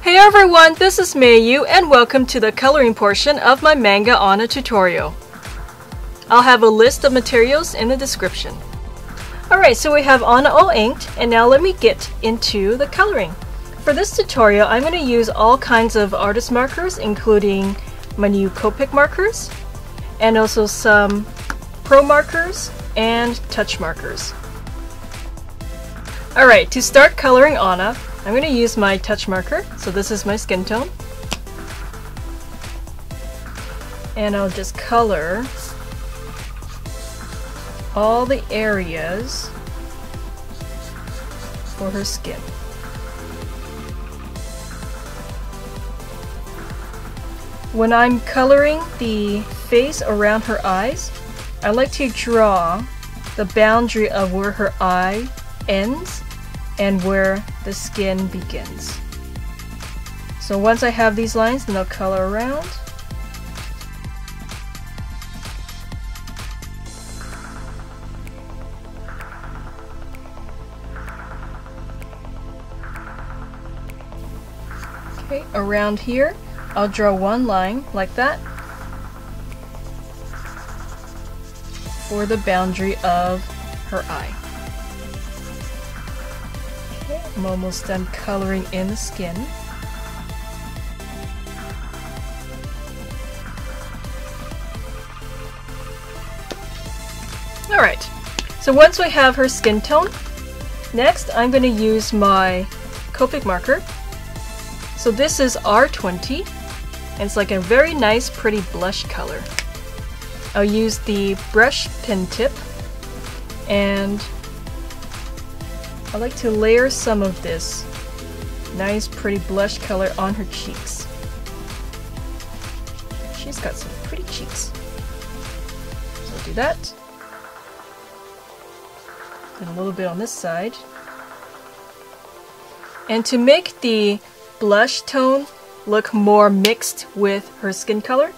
Hey everyone, this is Mei Yu and welcome to the coloring portion of my manga Anna tutorial. I'll have a list of materials in the description. Alright, so we have Anna all inked, and now let me get into the coloring. For this tutorial, I'm going to use all kinds of artist markers, including my new Copic markers, and also some pro markers and touch markers. Alright, to start coloring Anna, I'm going to use my touch marker. So this is my skin tone. And I'll just color all the areas for her skin. When I'm coloring the face around her eyes, I like to draw the boundary of where her eye ends and where the skin begins. So once I have these lines, then I'll color around. Okay, around here, I'll draw one line like that for the boundary of her eye. I'm almost done coloring in the skin. Alright, so once we have her skin tone, next I'm going to use my Copic marker. So this is R20, and it's like a very nice pretty blush color. I'll use the brush pen tip, and I like to layer some of this nice pretty blush color on her cheeks. She's got some pretty cheeks. So I'll do that. And a little bit on this side. And to make the blush tone look more mixed with her skin color,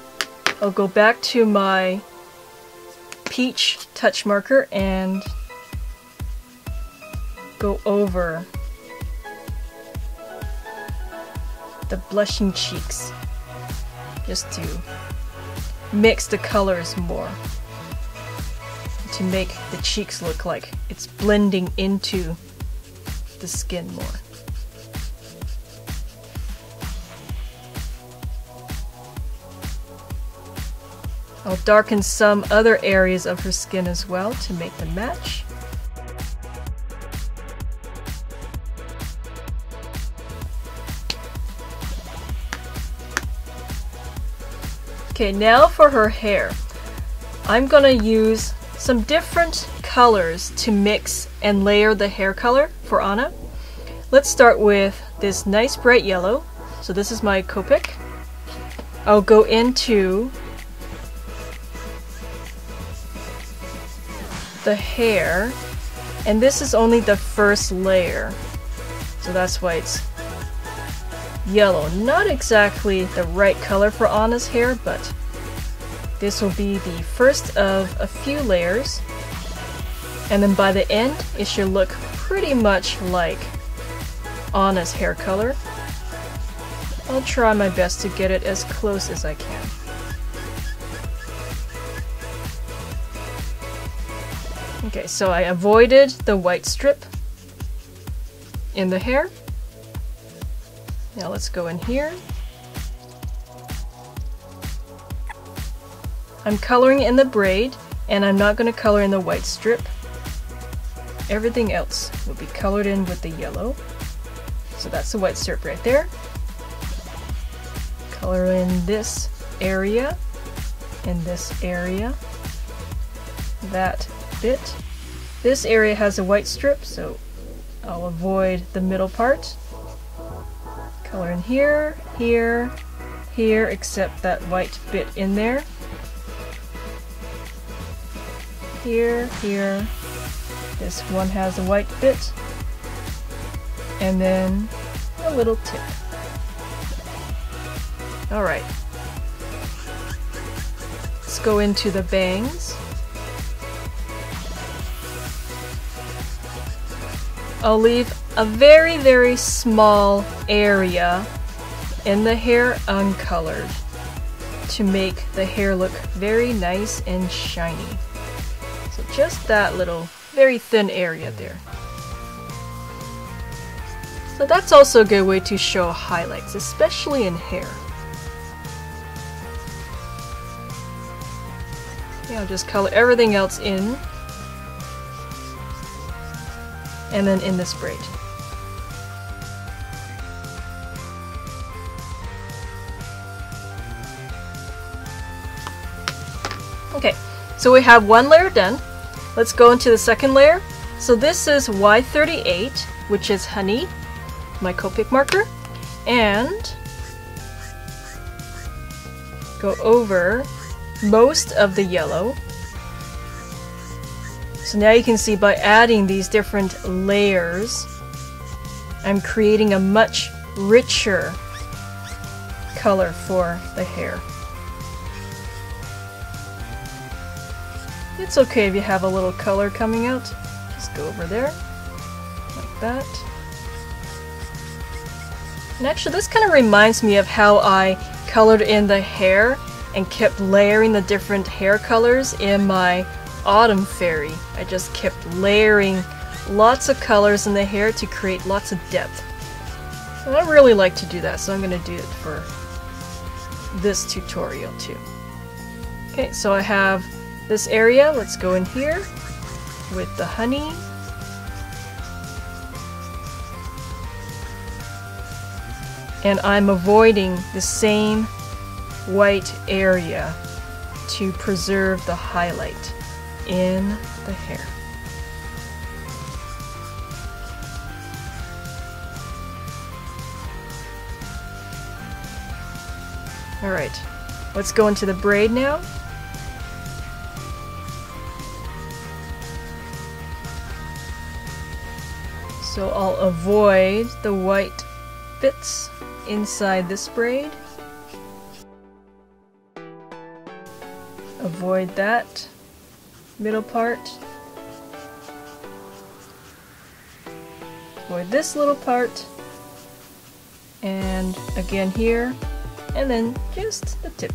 I'll go back to my peach touch marker and go over the blushing cheeks just to mix the colors more, to make the cheeks look like it's blending into the skin more. I'll darken some other areas of her skin as well to make them match. Okay, now for her hair. I'm gonna use some different colors to mix and layer the hair color for Anna. Let's start with this nice bright yellow. So this is my Copic. I'll go into the hair, and this is only the first layer. So that's why it's yellow. Not exactly the right color for Anna's hair, but this will be the first of a few layers, and then by the end it should look pretty much like Anna's hair color. I'll try my best to get it as close as I can. Okay, so I avoided the white strip in the hair. Now let's go in here. I'm coloring in the braid, and I'm not going to color in the white strip. Everything else will be colored in with the yellow. So that's the white strip right there. Color in this area, and this area, that bit. This area has a white strip, so I'll avoid the middle part. Color in here, here, here, except that white bit in there. Here, here. This one has a white bit. And then a little tip. Alright. Let's go into the bangs. I'll leave a very, very small area in the hair uncolored to make the hair look very nice and shiny. So just that little, very thin area there. So that's also a good way to show highlights, especially in hair. Yeah, I'll just color everything else in. And then in this braid. Okay, so we have one layer done. Let's go into the second layer. So this is Y38, which is honey, my Copic marker, and go over most of the yellow. So now you can see by adding these different layers, I'm creating a much richer color for the hair. It's okay if you have a little color coming out. Just go over there, like that. And actually this kind of reminds me of how I colored in the hair and kept layering the different hair colors in my Autumn Fairy. I just kept layering lots of colors in the hair to create lots of depth. And I really like to do that, so I'm going to do it for this tutorial too. Okay, so I have this area. Let's go in here with the honey. And I'm avoiding the same white area to preserve the highlight in the hair. Alright, let's go into the braid now. So I'll avoid the white bits inside this braid. Avoid that middle part. Avoid this little part. And again here. And then just the tip.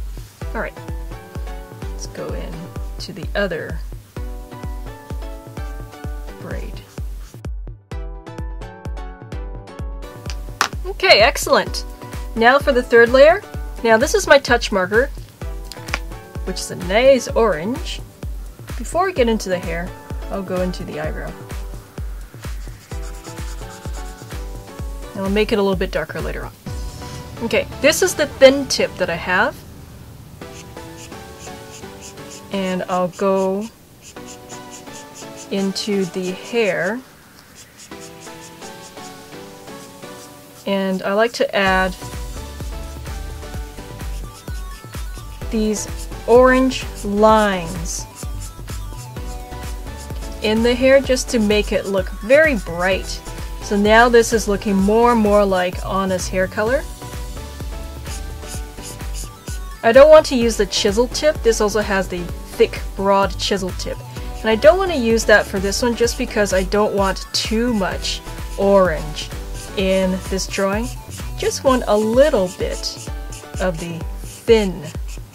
Alright. Let's go in to the other braid. Okay, excellent. Now for the third layer. Now this is my touch marker, which is a nice orange. Before we get into the hair, I'll go into the eyebrow. And I'll make it a little bit darker later on. Okay, this is the thin tip that I have. And I'll go into the hair. And I like to add these orange lines in the hair just to make it look very bright. So now this is looking more and more like Anna's hair color. I don't want to use the chisel tip. This also has the thick, broad chisel tip. And I don't want to use that for this one just because I don't want too much orange in this drawing. Just want a little bit of the thin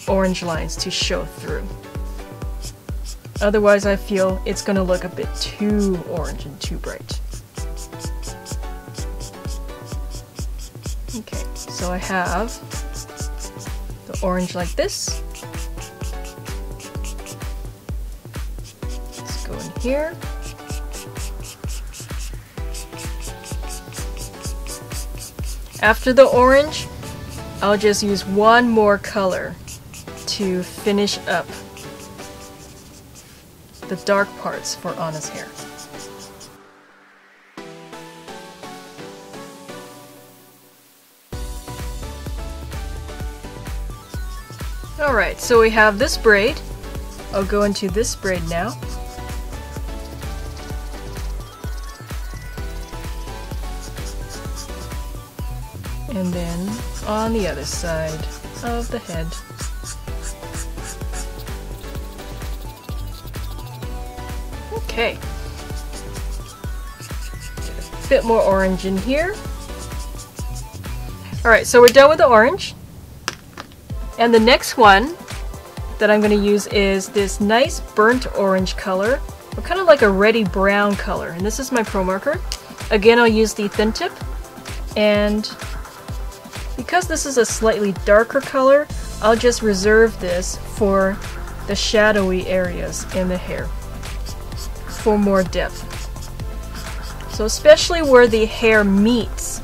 orange lines to show through. Otherwise I feel it's going to look a bit too orange and too bright. Okay, so I have the orange like this. Let's go in here. After the orange, I'll just use one more color to finish up the dark parts for Anna's hair. Alright, so we have this braid. I'll go into this braid now. And then on the other side of the head. Okay. Get a bit more orange in here. Alright, so we're done with the orange. And the next one that I'm going to use is this nice burnt orange color, or kind of like a reddy brown color. And this is my Pro Marker. Again, I'll use the thin tip. And because this is a slightly darker color, I'll just reserve this for the shadowy areas in the hair for more depth. So especially where the hair meets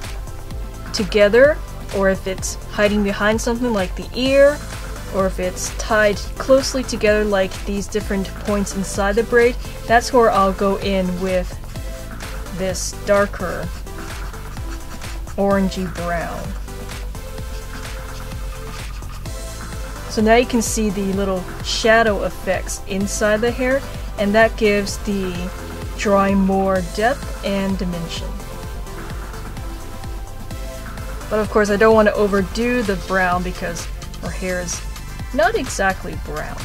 together, or if it's hiding behind something like the ear, or if it's tied closely together like these different points inside the braid, that's where I'll go in with this darker orangey brown. So now you can see the little shadow effects inside the hair, and that gives the drawing more depth and dimension. But of course I don't want to overdo the brown because her hair is not exactly brown.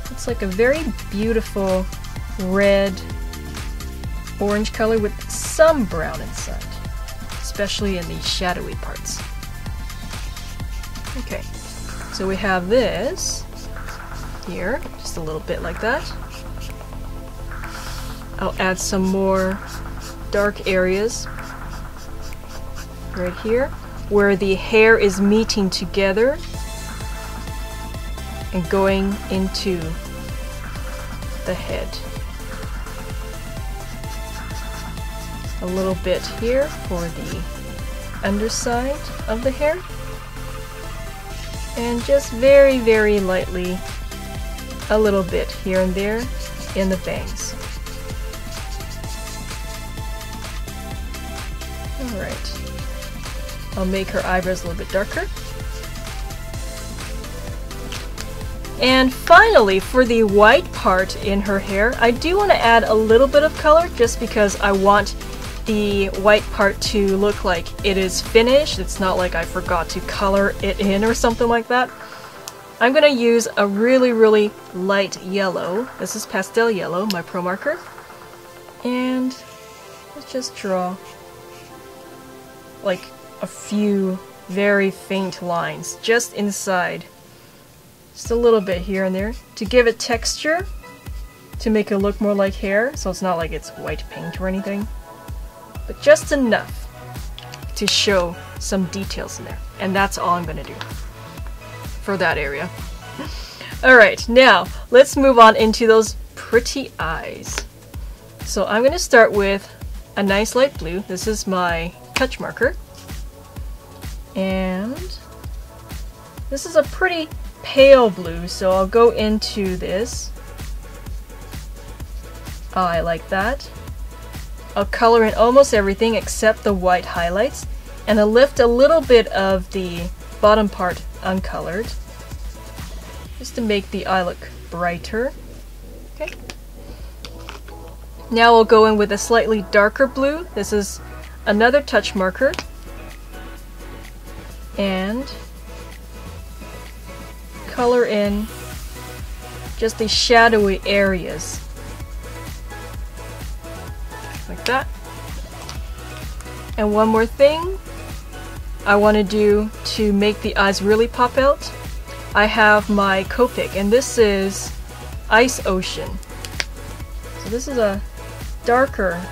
It's like a very beautiful red orange color with some brown inside, especially in the shadowy parts. Okay, so we have this here, just a little bit like that. I'll add some more dark areas right here where the hair is meeting together and going into the head. A little bit here for the underside of the hair, and just very, very lightly a little bit here and there in the bangs. Alright, I'll make her eyebrows a little bit darker. And finally, for the white part in her hair, I do want to add a little bit of color just because I want the white part to look like it is finished. It's not like I forgot to color it in or something like that. I'm going to use a really, really light yellow. This is pastel yellow, my Pro Marker. And let's just draw like a few very faint lines just inside. Just a little bit here and there to give it texture, to make it look more like hair, so it's not like it's white paint or anything, but just enough to show some details in there. And that's all I'm going to do for that area. Alright, now let's move on into those pretty eyes. So I'm going to start with a nice light blue. This is my touch marker. And this is a pretty pale blue, so I'll go into this eye like that. I'll color in almost everything except the white highlights, and I'll lift a little bit of the bottom part uncolored just to make the eye look brighter. Okay. Now we'll go in with a slightly darker blue. This is another touch marker, and color in just the shadowy areas like that. And one more thing I want to do to make the eyes really pop out, I have my Copic, and this is Ice Ocean. So this is a darker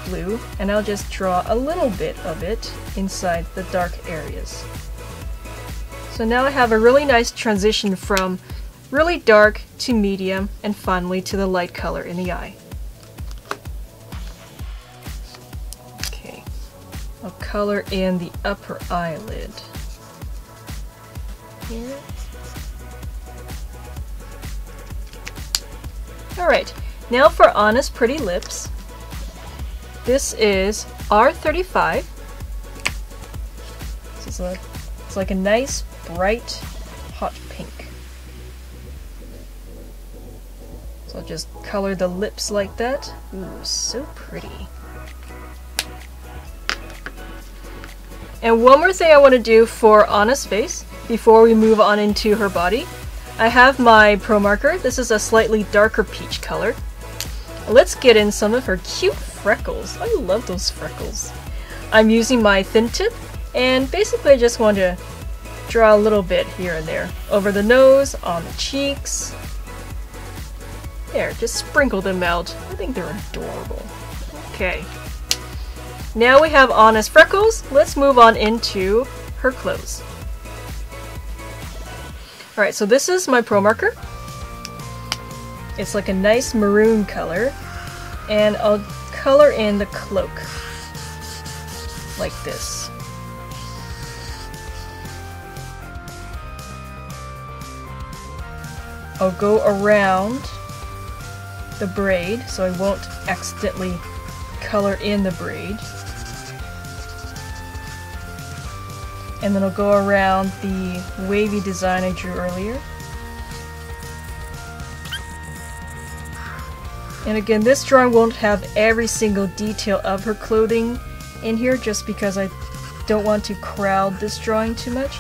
blue, and I'll just draw a little bit of it inside the dark areas. So now I have a really nice transition from really dark to medium and finally to the light color in the eye. Okay, I'll color in the upper eyelid here. Alright, now for Anna's pretty lips. This is R35. This is it's like a nice bright hot pink. So I'll just color the lips like that. Ooh, so pretty. And one more thing I want to do for Anna's face before we move on into her body. I have my Pro Marker. This is a slightly darker peach color. Let's get in some of her cute freckles. I love those freckles. I'm using my thin tip, and basically I just want to draw a little bit here and there. Over the nose, on the cheeks. There, just sprinkle them out. I think they're adorable. Okay. Now we have Anna's freckles. Let's move on into her clothes. Alright, so this is my pro marker. It's like a nice maroon color. And I'll color in the cloak. Like this. I'll go around the braid so I won't accidentally color in the braid. And then I'll go around the wavy design I drew earlier. And again, this drawing won't have every single detail of her clothing in here just because I don't want to crowd this drawing too much.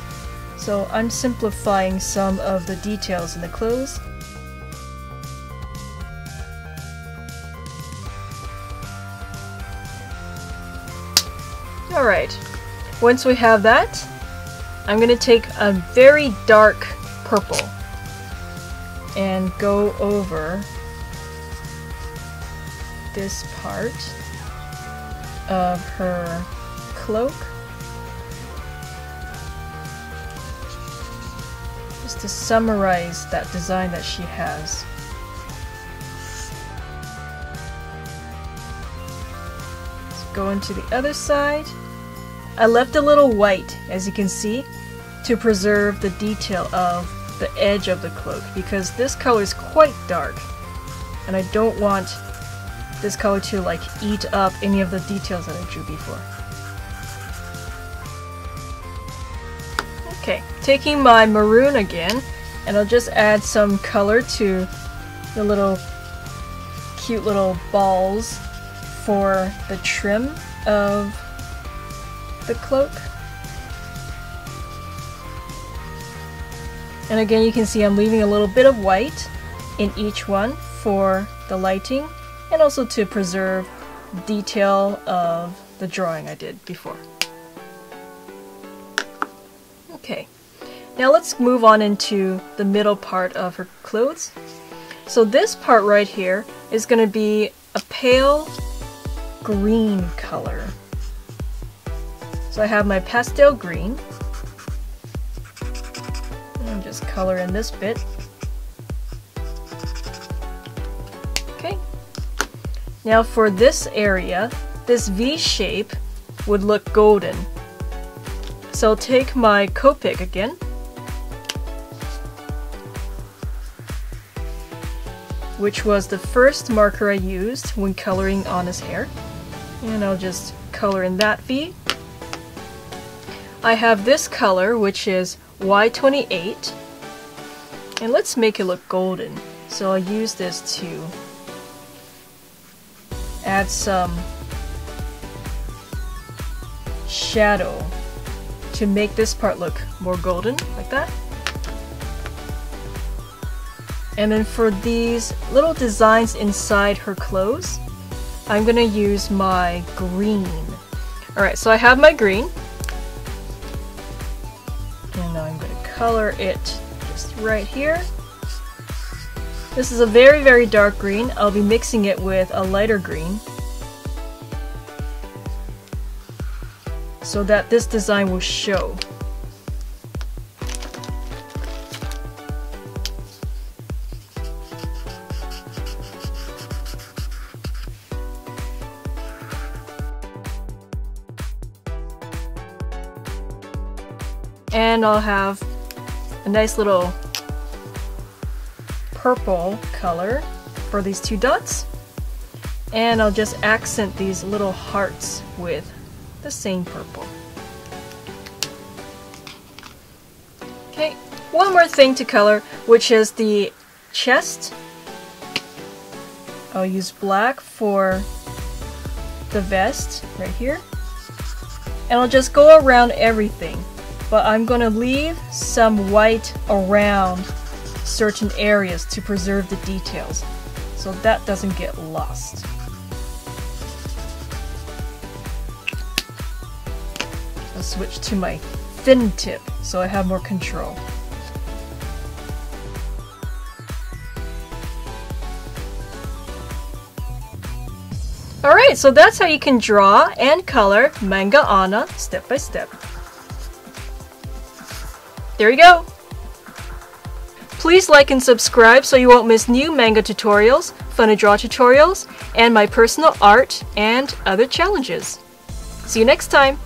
So I'm simplifying some of the details in the clothes. Alright, once we have that, I'm going to take a very dark purple and go over this part of her cloak, just to summarize that design that she has. Let's go into the other side. I left a little white, as you can see, to preserve the detail of the edge of the cloak, because this color is quite dark and I don't want this color to like eat up any of the details that I drew before. Okay, taking my maroon again, and I'll just add some color to the little cute little balls for the trim of the cloak. And again, you can see I'm leaving a little bit of white in each one for the lighting and also to preserve detail of the drawing I did before. Okay, now let's move on into the middle part of her clothes. So this part right here is going to be a pale green color. So I have my pastel green. And just color in this bit. Okay. Now for this area, this V shape would look golden. So I'll take my Copic again. Which was the first marker I used when coloring Anna's hair. And I'll just color in that V. I have this color, which is Y28, and let's make it look golden. So I'll use this to add some shadow to make this part look more golden, like that. And then for these little designs inside her clothes, I'm gonna use my green. Alright, so I have my green. And now I'm going to color it just right here. This is a very, very dark green. I'll be mixing it with a lighter green so that this design will show. And I'll have a nice little purple color for these two dots. And I'll just accent these little hearts with the same purple. Okay, one more thing to color, which is the chest. I'll use black for the vest right here. And I'll just go around everything. But I'm going to leave some white around certain areas to preserve the details, so that doesn't get lost. I'll switch to my thin tip so I have more control. Alright, so that's how you can draw and color manga Anna step by step. There you go! Please like and subscribe so you won't miss new manga tutorials, Fun2draw tutorials, and my personal art and other challenges. See you next time!